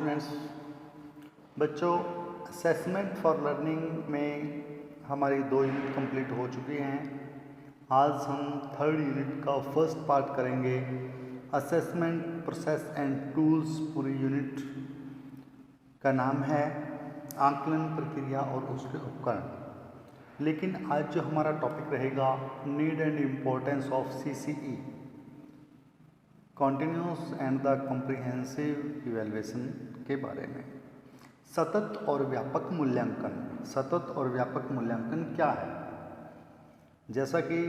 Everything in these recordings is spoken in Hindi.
स्टूडेंट्स। बच्चों, असेसमेंट फॉर लर्निंग में हमारी 2 यूनिट कंप्लीट हो चुकी हैं। आज हम 3rd यूनिट का फर्स्ट पार्ट करेंगे। असेसमेंट प्रोसेस एंड टूल्स पूरी यूनिट का नाम है आकलन प्रक्रिया और उसके उपकरण। लेकिन आज जो हमारा टॉपिक रहेगा need and importance of CCE, continuous and the comprehensive evaluation के बारे में। सतत और व्यापक मूल्यांकन। सतत और व्यापक मूल्यांकन क्या है? जैसा कि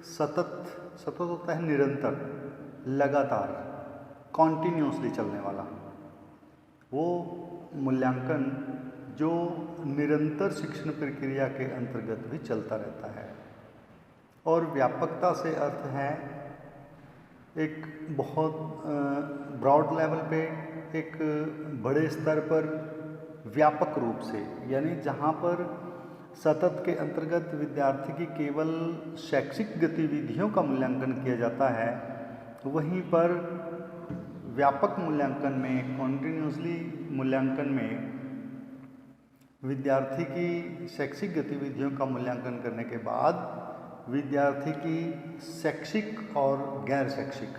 सतत होता है निरंतर, लगातार, कॉन्टिन्यूसली चलने वाला। वो मूल्यांकन जो निरंतर शिक्षण प्रक्रिया के अंतर्गत भी चलता रहता है। और व्यापकता से अर्थ है एक बहुत ब्रॉड लेवल पे, एक बड़े स्तर पर व्यापक रूप से, यानी जहाँ पर सतत के अंतर्गत विद्यार्थी की केवल शैक्षिक गतिविधियों का मूल्यांकन किया जाता है, वहीं पर व्यापक मूल्यांकन में, कॉन्टिन्यूसली मूल्यांकन में विद्यार्थी की शैक्षिक गतिविधियों का मूल्यांकन करने के बाद विद्यार्थी की शैक्षिक और गैर शैक्षिक,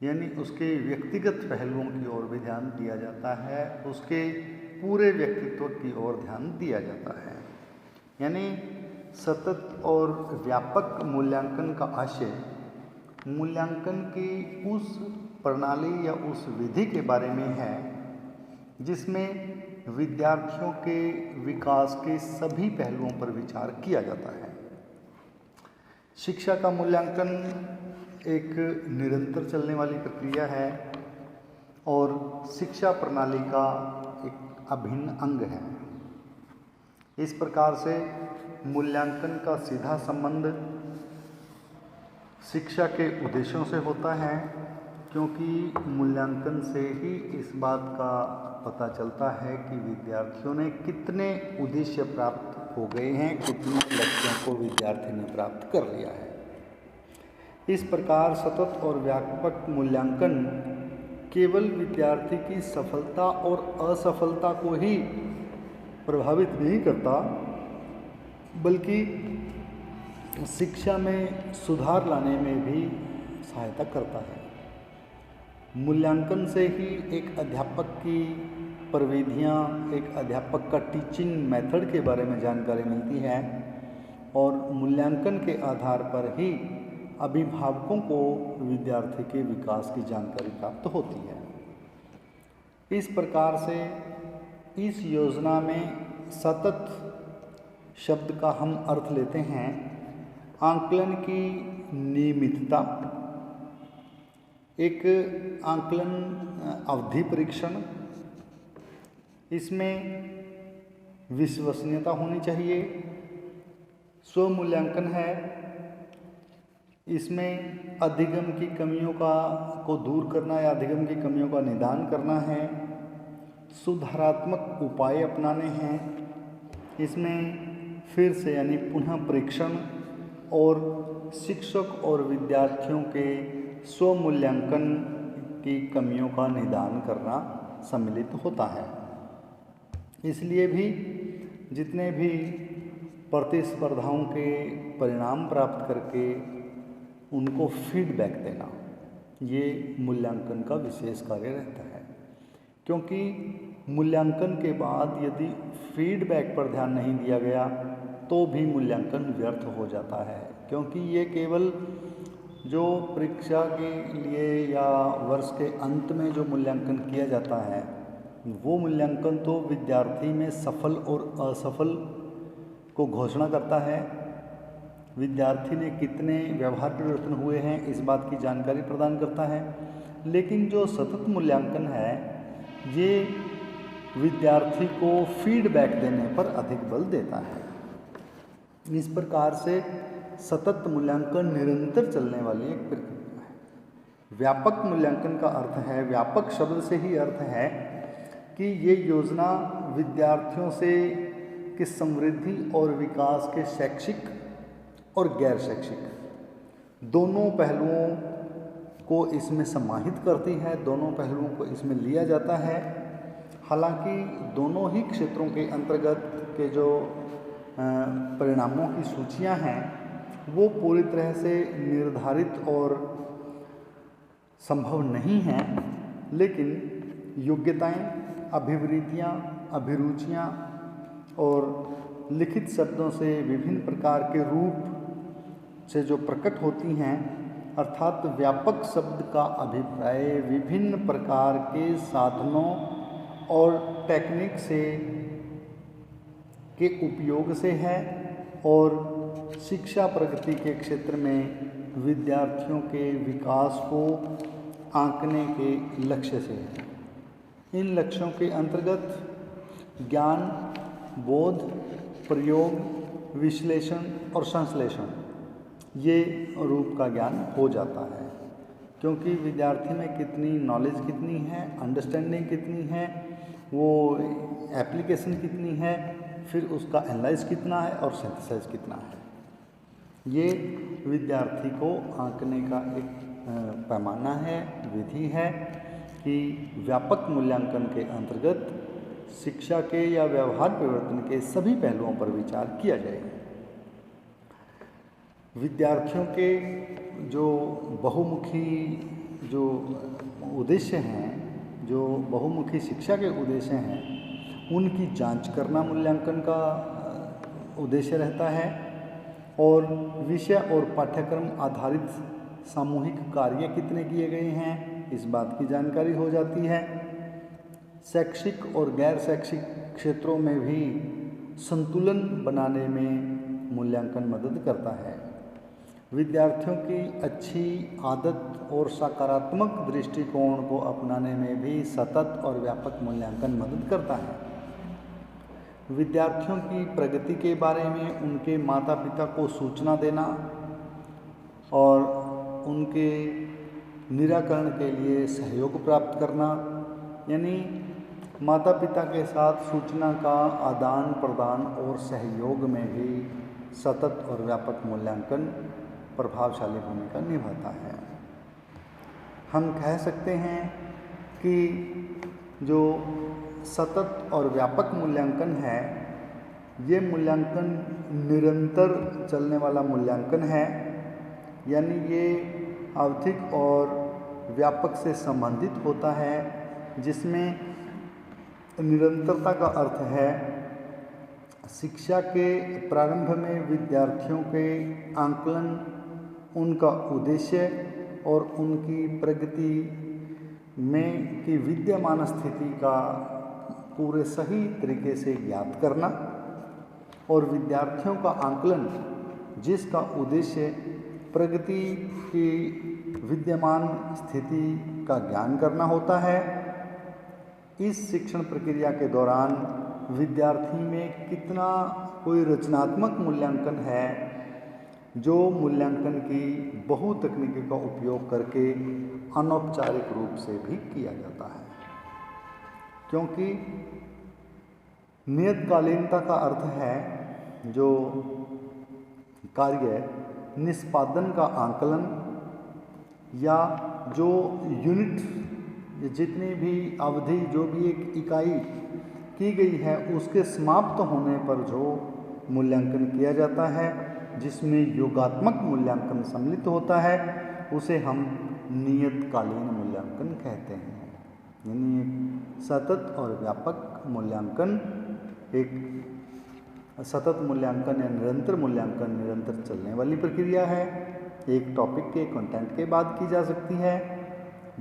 यानी उसके व्यक्तिगत पहलुओं की ओर भी ध्यान दिया जाता है, उसके पूरे व्यक्तित्व की ओर ध्यान दिया जाता है। यानी सतत और व्यापक मूल्यांकन का आशय मूल्यांकन की उस प्रणाली या उस विधि के बारे में है जिसमें विद्यार्थियों के विकास के सभी पहलुओं पर विचार किया जाता है। शिक्षा का मूल्यांकन एक निरंतर चलने वाली प्रक्रिया है और शिक्षा प्रणाली का एक अभिन्न अंग है। इस प्रकार से मूल्यांकन का सीधा संबंध शिक्षा के उद्देश्यों से होता है, क्योंकि मूल्यांकन से ही इस बात का पता चलता है कि विद्यार्थियों ने कितने उद्देश्य प्राप्त हो गए हैं, कितने लक्ष्यों को विद्यार्थी ने प्राप्त कर लिया है। इस प्रकार सतत और व्यापक मूल्यांकन केवल विद्यार्थी की सफलता और असफलता को ही प्रभावित नहीं करता, बल्कि शिक्षा में सुधार लाने में भी सहायता करता है। मूल्यांकन से ही एक अध्यापक की प्रविधियाँ, एक अध्यापक का टीचिंग मेथड के बारे में जानकारी मिलती है और मूल्यांकन के आधार पर ही अभिभावकों को विद्यार्थी के विकास की जानकारी प्राप्त होती है। इस प्रकार से इस योजना में सतत शब्द का हम अर्थ लेते हैं आकलन की नियमितता, एक आकलन अवधि परीक्षण, इसमें विश्वसनीयता होनी चाहिए, स्वमूल्यांकन है, इसमें अधिगम की कमियों को दूर करना या अधिगम की कमियों का निदान करना है, सुधारात्मक उपाय अपनाने हैं, इसमें फिर से यानी पुनः परीक्षण और शिक्षक और विद्यार्थियों के स्वमूल्यांकन की कमियों का निदान करना सम्मिलित होता है। इसलिए भी जितने भी प्रतिस्पर्धाओं के परिणाम प्राप्त करके उनको फीडबैक देना, ये मूल्यांकन का विशेष कार्य रहता है। क्योंकि मूल्यांकन के बाद यदि फीडबैक पर ध्यान नहीं दिया गया तो भी मूल्यांकन व्यर्थ हो जाता है, क्योंकि ये केवल जो परीक्षा के लिए या वर्ष के अंत में जो मूल्यांकन किया जाता है, वो मूल्यांकन तो विद्यार्थी में सफल और असफल को घोषणा करता है, विद्यार्थी ने कितने व्यवहार परिवर्तन हुए हैं इस बात की जानकारी प्रदान करता है। लेकिन जो सतत मूल्यांकन है, ये विद्यार्थी को फीडबैक देने पर अधिक बल देता है। इस प्रकार से सतत मूल्यांकन निरंतर चलने वाली एक प्रक्रिया है। व्यापक मूल्यांकन का अर्थ है, व्यापक शब्द से ही अर्थ है कि ये योजना विद्यार्थियों से की समृद्धि और विकास के शैक्षिक और गैर शैक्षिक दोनों पहलुओं को इसमें समाहित करती है, दोनों पहलुओं को इसमें लिया जाता है। हालांकि दोनों ही क्षेत्रों के अंतर्गत के जो परिणामों की सूचियां हैं वो पूरी तरह से निर्धारित और संभव नहीं हैं, लेकिन योग्यताएं, अभिवृत्तियां, अभिरुचियां और लिखित शब्दों से विभिन्न प्रकार के रूप से जो प्रकट होती हैं, अर्थात व्यापक शब्द का अभिप्राय विभिन्न प्रकार के साधनों और टेक्निक से के उपयोग से है और शिक्षा प्रगति के क्षेत्र में विद्यार्थियों के विकास को आंकने के लक्ष्य से है। इन लक्ष्यों के अंतर्गत ज्ञान, बोध, प्रयोग, विश्लेषण और संश्लेषण ये रूप का ज्ञान हो जाता है, क्योंकि विद्यार्थी में कितनी नॉलेज कितनी है, अंडरस्टैंडिंग कितनी है, वो एप्लीकेशन कितनी है, फिर उसका एनालाइज कितना है और सिंथेसाइज कितना है, ये विद्यार्थी को आंकने का एक पैमाना है, विधि है कि व्यापक मूल्यांकन के अंतर्गत शिक्षा के या व्यवहार परिवर्तन के सभी पहलुओं पर विचार किया जाएगा। विद्यार्थियों के जो बहुमुखी जो उद्देश्य हैं, जो बहुमुखी शिक्षा के उद्देश्य हैं, उनकी जांच करना मूल्यांकन का उद्देश्य रहता है और विषय और पाठ्यक्रम आधारित सामूहिक कार्य कितने किए गए हैं इस बात की जानकारी हो जाती है। शैक्षिक और गैर शैक्षिक क्षेत्रों में भी संतुलन बनाने में मूल्यांकन मदद करता है। विद्यार्थियों की अच्छी आदत और सकारात्मक दृष्टिकोण को अपनाने में भी सतत और व्यापक मूल्यांकन मदद करता है। विद्यार्थियों की प्रगति के बारे में उनके माता पिता को सूचना देना और उनके निराकरण के लिए सहयोग प्राप्त करना, यानी माता पिता के साथ सूचना का आदान प्रदान और सहयोग में भी सतत और व्यापक मूल्यांकन प्रभावशाली भूमिका निभाता है। हम कह सकते हैं कि जो सतत और व्यापक मूल्यांकन है, ये मूल्यांकन निरंतर चलने वाला मूल्यांकन है, यानी ये आवधिक और व्यापक से संबंधित होता है, जिसमें निरंतरता का अर्थ है शिक्षा के प्रारंभ में विद्यार्थियों के आंकलन, उनका उद्देश्य और उनकी प्रगति में की विद्यमान स्थिति का पूरे सही तरीके से ज्ञात करना और विद्यार्थियों का आंकलन जिसका उद्देश्य प्रगति की विद्यमान स्थिति का ज्ञान करना होता है। इस शिक्षण प्रक्रिया के दौरान विद्यार्थी में कितना कोई रचनात्मक मूल्यांकन है, जो मूल्यांकन की बहुतकनीकी का उपयोग करके अनौपचारिक रूप से भी किया जाता है, क्योंकि नियतकालीनता का अर्थ है जो कार्य निष्पादन का आंकलन या जो यूनिट, जितनी भी अवधि, जो भी एक इकाई की गई है, उसके समाप्त होने पर जो मूल्यांकन किया जाता है, जिसमें योगात्मक मूल्यांकन सम्मिलित होता है, उसे हम नियतकालीन मूल्यांकन कहते हैं। यानी एक सतत और व्यापक मूल्यांकन, एक सतत मूल्यांकन या निरंतर मूल्यांकन निरंतर चलने वाली प्रक्रिया है। एक टॉपिक के कंटेंट के बाद की जा सकती है।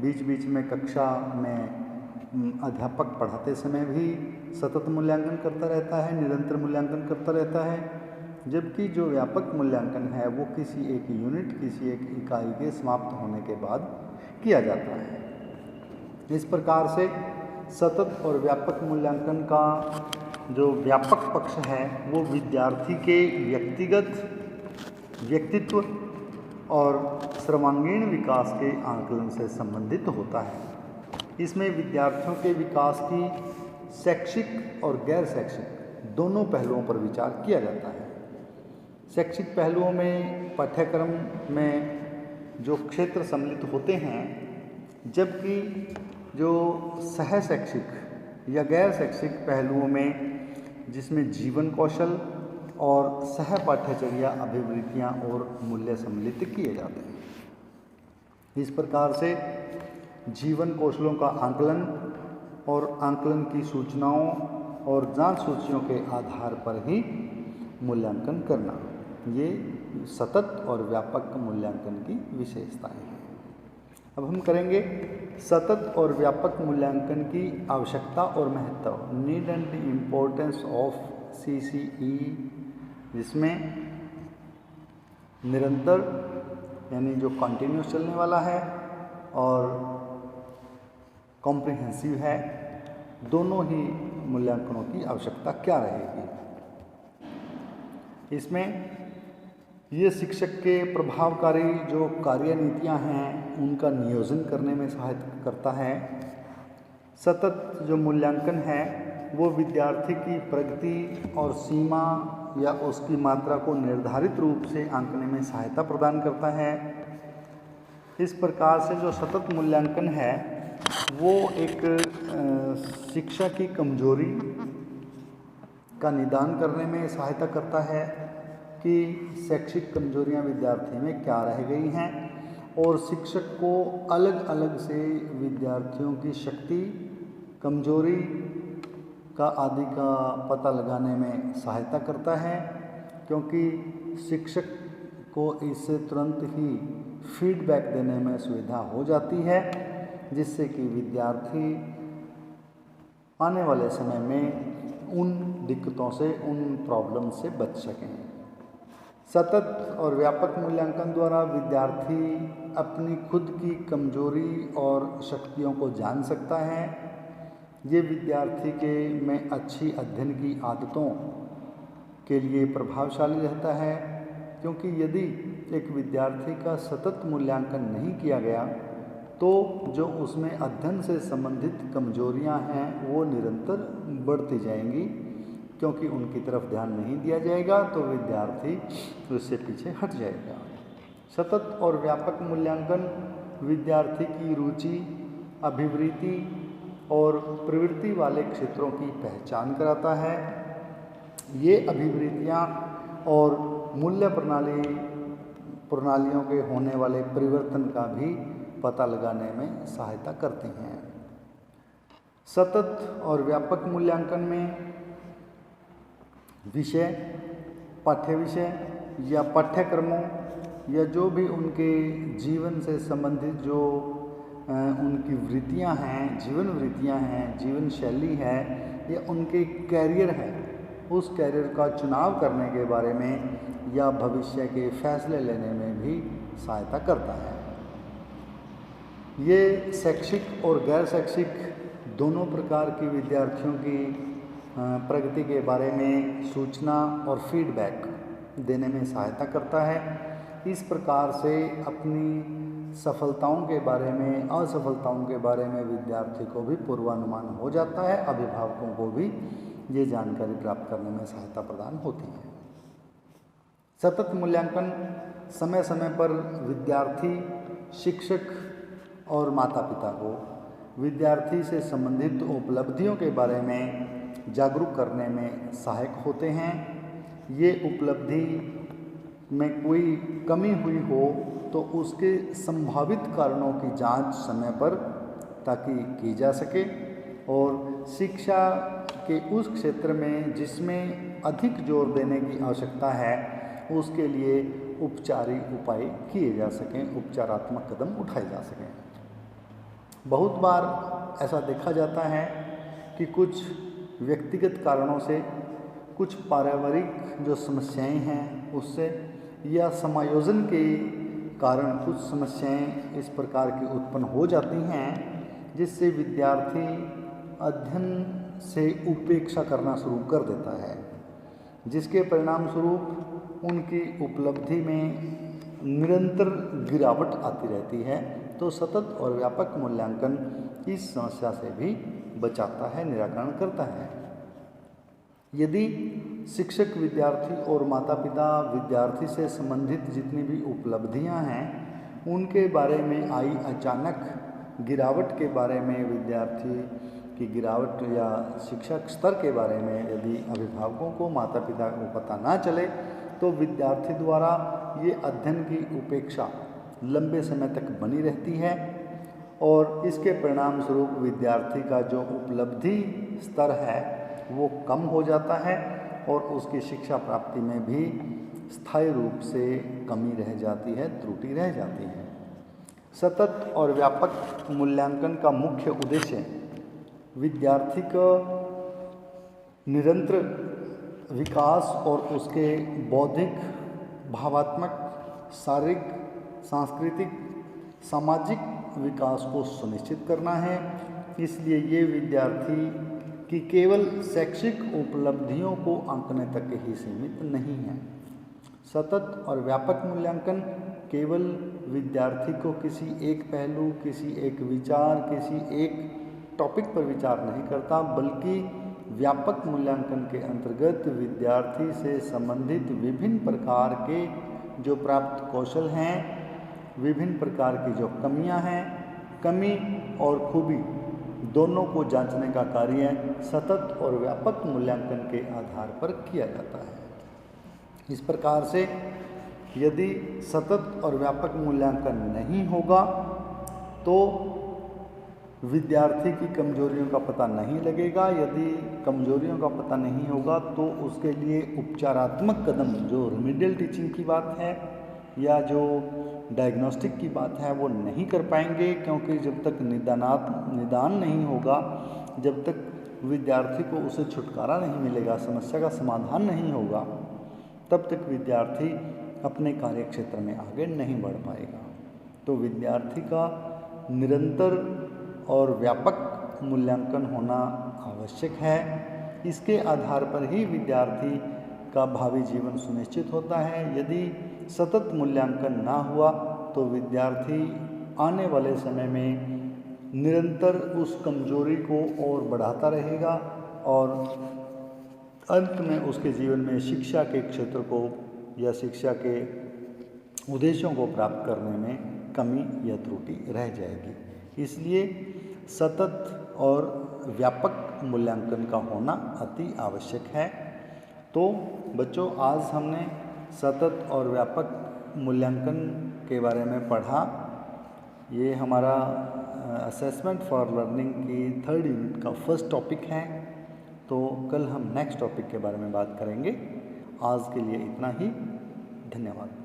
बीच बीच में कक्षा में अध्यापक पढ़ाते समय भी सतत मूल्यांकन करता रहता है, निरंतर मूल्यांकन करता रहता है, जबकि जो व्यापक मूल्यांकन है वो किसी एक यूनिट, किसी एक इकाई के समाप्त होने के बाद किया जाता है। इस प्रकार से सतत और व्यापक मूल्यांकन का जो व्यापक पक्ष है वो विद्यार्थी के व्यक्तित्व और सर्वांगीण विकास के आंकलन से संबंधित होता है। इसमें विद्यार्थियों के विकास की शैक्षिक और गैर शैक्षिक दोनों पहलुओं पर विचार किया जाता है। शैक्षिक पहलुओं में पाठ्यक्रम में जो क्षेत्र सम्मिलित होते हैं, जबकि जो सह शैक्षिक या गैर शैक्षिक पहलुओं में जिसमें जीवन कौशल और सह पाठ्यचर्या अभिवृत्तियाँ और मूल्य सम्मिलित किए जाते हैं। इस प्रकार से जीवन कौशलों का आकलन और आकलन की सूचनाओं और जांच सूचियों के आधार पर ही मूल्यांकन करना, ये सतत और व्यापक मूल्यांकन की विशेषताएं हैं। अब हम करेंगे सतत और व्यापक मूल्यांकन की आवश्यकता और महत्व, need and importance of CCE, जिसमें निरंतर यानी जो कंटिन्यूस चलने वाला है और कॉम्प्रिहेंसिव है, दोनों ही मूल्यांकनों की आवश्यकता क्या रहेगी। इसमें ये शिक्षक के प्रभावकारी जो कार्यनीतियाँ हैं उनका नियोजन करने में सहायता करता है। सतत जो मूल्यांकन है वो विद्यार्थी की प्रगति और सीमा या उसकी मात्रा को निर्धारित रूप से आंकने में सहायता प्रदान करता है। इस प्रकार से जो सतत मूल्यांकन है वो एक शिक्षा की कमजोरी का निदान करने में सहायता करता है कि शैक्षिक कमजोरियां विद्यार्थी में क्या रह गई हैं और शिक्षक को अलग अलग से विद्यार्थियों की शक्ति, कमजोरी का आदि का पता लगाने में सहायता करता है, क्योंकि शिक्षक को इससे तुरंत ही फीडबैक देने में सुविधा हो जाती है, जिससे कि विद्यार्थी आने वाले समय में उन दिक्कतों से, उन प्रॉब्लम से बच सकें। सतत और व्यापक मूल्यांकन द्वारा विद्यार्थी अपनी खुद की कमजोरी और शक्तियों को जान सकता है। ये विद्यार्थी के में अच्छी अध्ययन की आदतों के लिए प्रभावशाली रहता है, क्योंकि यदि एक विद्यार्थी का सतत मूल्यांकन नहीं किया गया तो जो उसमें अध्ययन से संबंधित कमजोरियां हैं वो निरंतर बढ़ती जाएंगी, क्योंकि उनकी तरफ ध्यान नहीं दिया जाएगा तो विद्यार्थी उससे पीछे हट जाएगा। सतत और व्यापक मूल्यांकन विद्यार्थी की रुचि, अभिवृत्ति और प्रवृत्ति वाले क्षेत्रों की पहचान कराता है। ये अभिवृत्तियाँ और मूल्य प्रणालियों के होने वाले परिवर्तन का भी पता लगाने में सहायता करती हैं। सतत और व्यापक मूल्यांकन में विषय, पाठ्य विषय या पाठ्यक्रमों या जो भी उनके जीवन से संबंधित जो उनकी वृत्तियां हैं, जीवन वृत्तियां हैं, जीवन शैली है या उनके कैरियर है, उस कैरियर का चुनाव करने के बारे में या भविष्य के फैसले लेने में भी सहायता करता है। ये शैक्षिक और गैर शैक्षिक दोनों प्रकार की विद्यार्थियों की प्रगति के बारे में सूचना और फीडबैक देने में सहायता करता है। इस प्रकार से अपनी सफलताओं के बारे में, असफलताओं के बारे में विद्यार्थी को भी पूर्वानुमान हो जाता है, अभिभावकों को भी ये जानकारी प्राप्त करने में सहायता प्रदान होती है। सतत मूल्यांकन समय समय पर विद्यार्थी, शिक्षक और माता पिता को विद्यार्थी से संबंधित उपलब्धियों के बारे में जागरूक करने में सहायक होते हैं। ये उपलब्धि में कोई कमी हुई हो तो उसके संभावित कारणों की जांच समय पर ताकि की जा सके और शिक्षा के उस क्षेत्र में जिसमें अधिक जोर देने की आवश्यकता है उसके लिए उपचारिक उपाय किए जा सकें, उपचारात्मक कदम उठाए जा सकें। बहुत बार ऐसा देखा जाता है कि कुछ व्यक्तिगत कारणों से, कुछ पारिवारिक जो समस्याएं हैं उससे या समायोजन के कारण कुछ समस्याएं इस प्रकार की उत्पन्न हो जाती हैं जिससे विद्यार्थी अध्ययन से उपेक्षा करना शुरू कर देता है, जिसके परिणाम स्वरूप उनकी उपलब्धि में निरंतर गिरावट आती रहती है। तो सतत और व्यापक मूल्यांकन इस समस्या से भी बचाता है, निराकरण करता है। यदि शिक्षक, विद्यार्थी और माता पिता विद्यार्थी से संबंधित जितनी भी उपलब्धियां हैं उनके बारे में आई अचानक गिरावट के बारे में, विद्यार्थी की गिरावट या शिक्षा स्तर के बारे में यदि अभिभावकों को, माता पिता को पता ना चले तो विद्यार्थी द्वारा ये अध्ययन की उपेक्षा लंबे समय तक बनी रहती है और इसके परिणाम स्वरूप विद्यार्थी का जो उपलब्धि स्तर है वो कम हो जाता है और उसकी शिक्षा प्राप्ति में भी स्थायी रूप से कमी रह जाती है, त्रुटि रह जाती है। सतत और व्यापक मूल्यांकन का मुख्य उद्देश्य विद्यार्थी का निरंतर विकास और उसके बौद्धिक, भावात्मक, शारीरिक, सांस्कृतिक, सामाजिक विकास को सुनिश्चित करना है। इसलिए ये विद्यार्थी की केवल शैक्षिक उपलब्धियों को आंकने तक ही सीमित नहीं है। सतत और व्यापक मूल्यांकन केवल विद्यार्थी को किसी एक पहलू, किसी एक विचार, किसी एक टॉपिक पर विचार नहीं करता, बल्कि व्यापक मूल्यांकन के अंतर्गत विद्यार्थी से संबंधित विभिन्न प्रकार के जो प्राप्त कौशल हैं, विभिन्न प्रकार की जो कमियां हैं, कमी और खूबी दोनों को जांचने का कार्य सतत और व्यापक मूल्यांकन के आधार पर किया जाता है। इस प्रकार से यदि सतत और व्यापक मूल्यांकन नहीं होगा तो विद्यार्थी की कमजोरियों का पता नहीं लगेगा। यदि कमजोरियों का पता नहीं होगा तो उसके लिए उपचारात्मक कदम, जो रिमीडियल टीचिंग की बात है या जो डायग्नोस्टिक की बात है, वो नहीं कर पाएंगे, क्योंकि जब तक निदान नहीं होगा, जब तक विद्यार्थी को उसे छुटकारा नहीं मिलेगा, समस्या का समाधान नहीं होगा, तब तक विद्यार्थी अपने कार्य क्षेत्र में आगे नहीं बढ़ पाएगा। तो विद्यार्थी का निरंतर और व्यापक मूल्यांकन होना आवश्यक है। इसके आधार पर ही विद्यार्थी का भावी जीवन सुनिश्चित होता है। यदि सतत मूल्यांकन ना हुआ तो विद्यार्थी आने वाले समय में निरंतर उस कमजोरी को और बढ़ाता रहेगा और अंत में उसके जीवन में शिक्षा के क्षेत्र को या शिक्षा के उद्देश्यों को प्राप्त करने में कमी या त्रुटि रह जाएगी। इसलिए सतत और व्यापक मूल्यांकन का होना अति आवश्यक है। तो बच्चों, आज हमने सतत और व्यापक मूल्यांकन के बारे में पढ़ा। ये हमारा असेसमेंट फॉर लर्निंग की 3rd यूनिट का फर्स्ट टॉपिक है। तो कल हम नेक्स्ट टॉपिक के बारे में बात करेंगे। आज के लिए इतना ही। धन्यवाद।